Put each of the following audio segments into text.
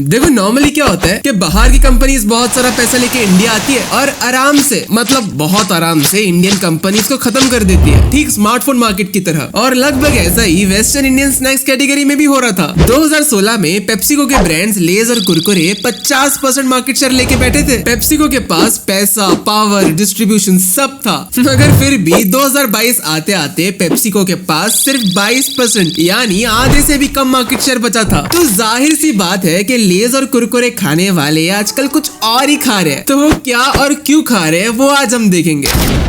देखो नॉर्मली क्या होता है कि बाहर की कंपनीज बहुत सारा पैसा लेके इंडिया आती है और आराम से मतलब बहुत आराम से इंडियन कंपनीज को खत्म कर देती है, ठीक स्मार्टफोन मार्केट की तरह। और लगभग ऐसा ही वेस्टर्न इंडियन स्नैक्स कैटेगरी में भी हो रहा था। 2016 में पेप्सिको के ब्रांड्स लेज और कुरकुरे 50% मार्केट शेयर लेके बैठे थे। पेप्सिको के पास पैसा, पावर, डिस्ट्रीब्यूशन सब था, मगर फिर भी 2022 आते आते पेप्सिको के पास सिर्फ 22% यानी आधे से भी कम मार्केट शेयर बचा था। तो जाहिर सी बात है कि लेज और कुरकुरे खाने वाले आजकल कुछ और ही खा रहे हैं। तो वो क्या और क्यों खा रहे हैं वो आज हम देखेंगे।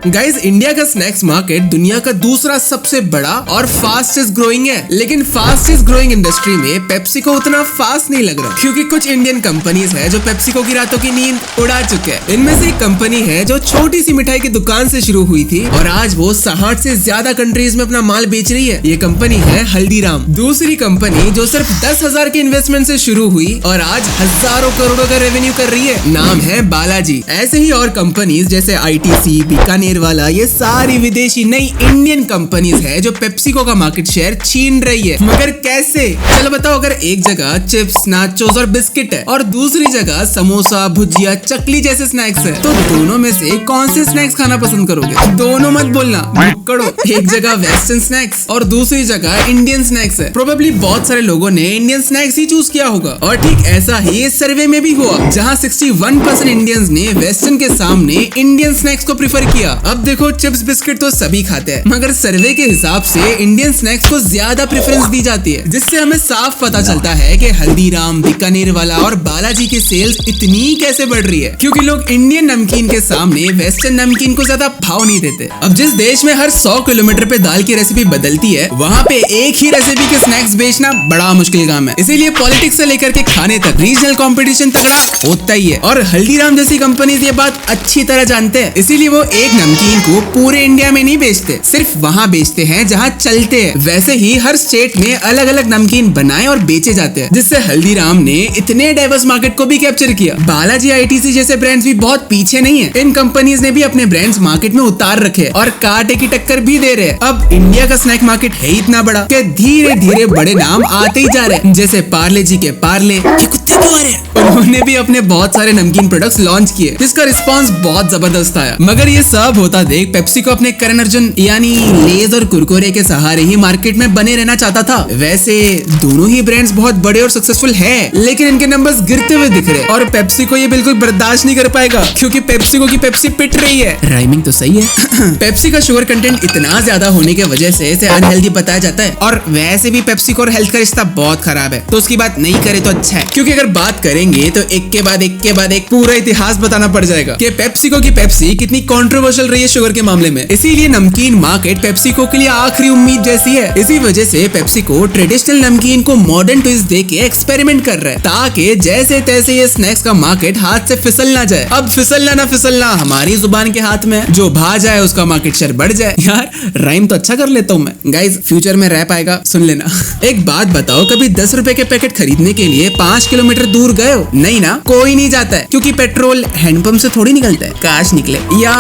गाइज, इंडिया का स्नैक्स मार्केट दुनिया का दूसरा सबसे बड़ा और फास्टेस्ट ग्रोइंग है, लेकिन फास्टेस्ट ग्रोइंग इंडस्ट्री में पेप्सिको उतना फास्ट नहीं लग रहा, क्योंकि कुछ इंडियन कंपनीज है जो पेप्सिको की रातों की नींद उड़ा चुके हैं। इनमें से एक कंपनी है जो छोटी सी मिठाई की दुकान से शुरू हुई थी और आज वो 60 से ज्यादा कंट्रीज में अपना माल बेच रही है। ये कंपनी है हल्दीराम। दूसरी कंपनी जो सिर्फ 10,000 के इन्वेस्टमेंट से शुरू हुई और आज हजारों करोड़ों का रेवेन्यू कर रही है, नाम है बालाजी। ऐसे ही और कंपनीज जैसे ITC, बीकानेर वाला, ये सारी विदेशी नई इंडियन कंपनीज है जो पेप्सिको का मार्केट शेयर छीन रही है। मगर कैसे? चलो बताओ। अगर एक जगह चिप्स, नाचोस और बिस्किट है और दूसरी जगह समोसा, भुजिया, चकली जैसे स्नैक्स है, तो दोनों में से कौन से स्नैक्स खाना पसंद करोगे? दोनों मत बोलना, भुक्कड़ो। एक जगह वेस्टर्न स्नैक्स और दूसरी जगह इंडियन स्नैक्स है। प्रोबेबली बहुत सारे लोगों ने इंडियन स्नैक्स ही चूज किया होगा और ठीक ऐसा ही इस सर्वे में भी हुआ, जहाँ 61% इंडियंस ने वेस्टर्न के सामने इंडियन स्नैक्स को प्रेफर किया। अब देखो, चिप्स बिस्किट तो सभी खाते हैं, मगर सर्वे के हिसाब से इंडियन स्नैक्स को ज्यादा प्रेफरेंस दी जाती है, जिससे हमें साफ पता चलता है कि हल्दीराम, बीकानेर वाला और बालाजी की सेल्स इतनी कैसे बढ़ रही है, क्योंकि लोग इंडियन नमकीन के सामने वेस्टर्न नमकीन को ज्यादा भाव नहीं देते। अब जिस देश में हर 100 किलोमीटर पे दाल की रेसिपी बदलती है, वहाँ पे एक ही रेसिपी के स्नैक्स बेचना बड़ा मुश्किल काम है। इसीलिए पॉलिटिक्स से लेकर के खाने तक रीजनल कंपटीशन तगड़ा होता ही है, और हल्दीराम जैसी कंपनीज ये बात अच्छी तरह जानते हैं। इसीलिए वो एक नमकीन को पूरे इंडिया में नहीं बेचते, सिर्फ वहाँ बेचते हैं जहाँ चलते हैं। वैसे ही हर स्टेट में अलग अलग नमकीन बनाए और बेचे जाते हैं, जिससे हल्दीराम ने इतने डाइवर्स मार्केट को भी कैप्चर किया। बालाजी, ITC जैसे ब्रांड्स भी बहुत पीछे नहीं है। इन कंपनीज ने भी अपने ब्रांड्स मार्केट में उतार रखे और कांटे की टक्कर भी दे रहे हैं। अब इंडिया का स्नैक मार्केट है इतना बड़ा कि धीरे धीरे बड़े नाम आते ही जा रहे हैं, जैसे पार्ले जी के पार्ले। उन्होंने भी अपने बहुत सारे नमकीन प्रोडक्ट्स लॉन्च किए, जिसका रिस्पांस बहुत जबरदस्त आया। मगर ये सब होता देख पेप्सिको अपने करण अर्जुन यानी लेज और कुरकुरे के सहारे ही मार्केट में बने रहना चाहता था। वैसे दोनों ही ब्रांड्स बहुत बड़े और सक्सेसफुल है, लेकिन इनके नंबर्स गिरते हुए दिख रहे और पेप्सिको ये बिल्कुल बर्दाश्त नहीं कर पाएगा, क्योंकि पेप्सिको की पेप्सी पिट रही है। राइमिंग तो सही है। पेप्सी का शुगर कंटेंट इतना ज्यादा होने की वजह से इसे अनहेल्दी बताया जाता है, और वैसे भी पेप्सिको और हेल्थ का रिश्ता बहुत खराब है, तो उसकी बात नहीं करे तो अच्छा है, क्योंकि अगर बात करेंगे तो एक के बाद एक पूरा इतिहास बताना पड़ जाएगा कि पेप्सिको की पेप्सी कितनी कंट्रोवर्शियल रही है शुगर के मामले में। इसीलिए नमकीन मार्केट पेप्सिको के लिए आखिरी उम्मीद जैसी है। इसी वजह से पेप्सिको ट्रेडिशनल नमकीन को मॉडर्न ट्विस्ट देके एक्सपेरिमेंट कर रहा है, ताकि जैसे तैसे ये स्नैक्स का मार्केट हाथ से फिसल ना जाए। अब फिसलना ना फिसलना हमारी जुबान के हाथ में, जो भा जाए उसका मार्केट शेयर बढ़ जाए। यार राइम तो अच्छा कर लेता हूँ मैं। गाइज, फ्यूचर में रैप आएगा, सुन लेना। एक बात बताओ, कभी 10 रुपए के पैकेट खरीदने के लिए 5 किलोमीटर दूर गए हो? नहीं ना, कोई नहीं जाता है, क्योंकि पेट्रोल हैंडपंप से थोड़ी निकलता है, काश निकले। या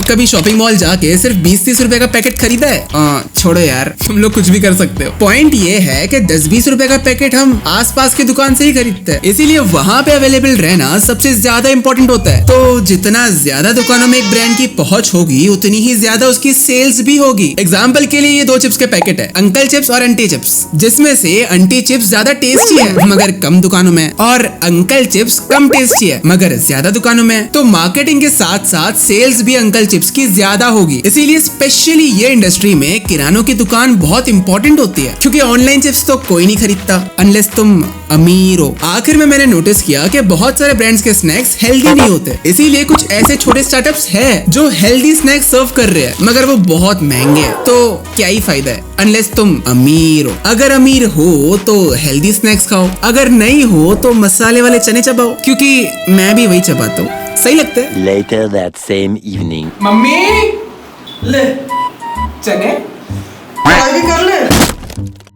कभी शॉपिंग मॉल जाके सिर्फ 20-30 रुपए का पैकेट खरीदा है? छोड़ो यार, तुम लोग कुछ भी कर सकते हो। पॉइंट ये है कि 10-20 रुपए का पैकेट हम आसपास की दुकान से ही खरीदते हैं, इसीलिए वहाँ पे अवेलेबल रहना सबसे ज्यादा इंपॉर्टेंट होता है। तो जितना ज्यादा दुकानों में एक ब्रांड की पहुंच होगी, उतनी ही ज्यादा उसकी सेल्स भी होगी। एग्जाम्पल के लिए ये 2 चिप्स के पैकेट है, अंकल चिप्स और अंटी चिप्स, जिसमें से अंटी चिप्स ज्यादा टेस्टी है मगर कम दुकानों में, और अंकल चिप्स कम टेस्टी है मगर ज्यादा दुकानों में। तो मार्केटिंग के साथ साथ सेल्स भी अंकल चिप्स की ज्यादा होगी। इसीलिए स्पेशली ये इंडस्ट्री में किरानों की दुकान बहुत इंपॉर्टेंट होती है, क्योंकि ऑनलाइन चिप्स तो कोई नहीं खरीदता अनलेस तुम अमीर हो। आखिर में मैंने नोटिस किया कि बहुत सारे ब्रांड्स के स्नैक्स हेल्दी नहीं होते, इसीलिए कुछ ऐसे छोटे स्टार्टअप्स हैं जो हेल्दी स्नैक्स सर्व कर रहे हैं, मगर वो बहुत महंगे हैं। तो क्या ही फायदा है अनलेस तुम अमीर हो। अगर अमीर हो तो हेल्दी स्नैक्स खाओ, अगर नहीं हो तो मसाले वाले चने चबाओ, क्योंकि मैं भी वही चबाता हूँ, सही लगता है। Later that same evening. Mummy ले चने, भी कर ले।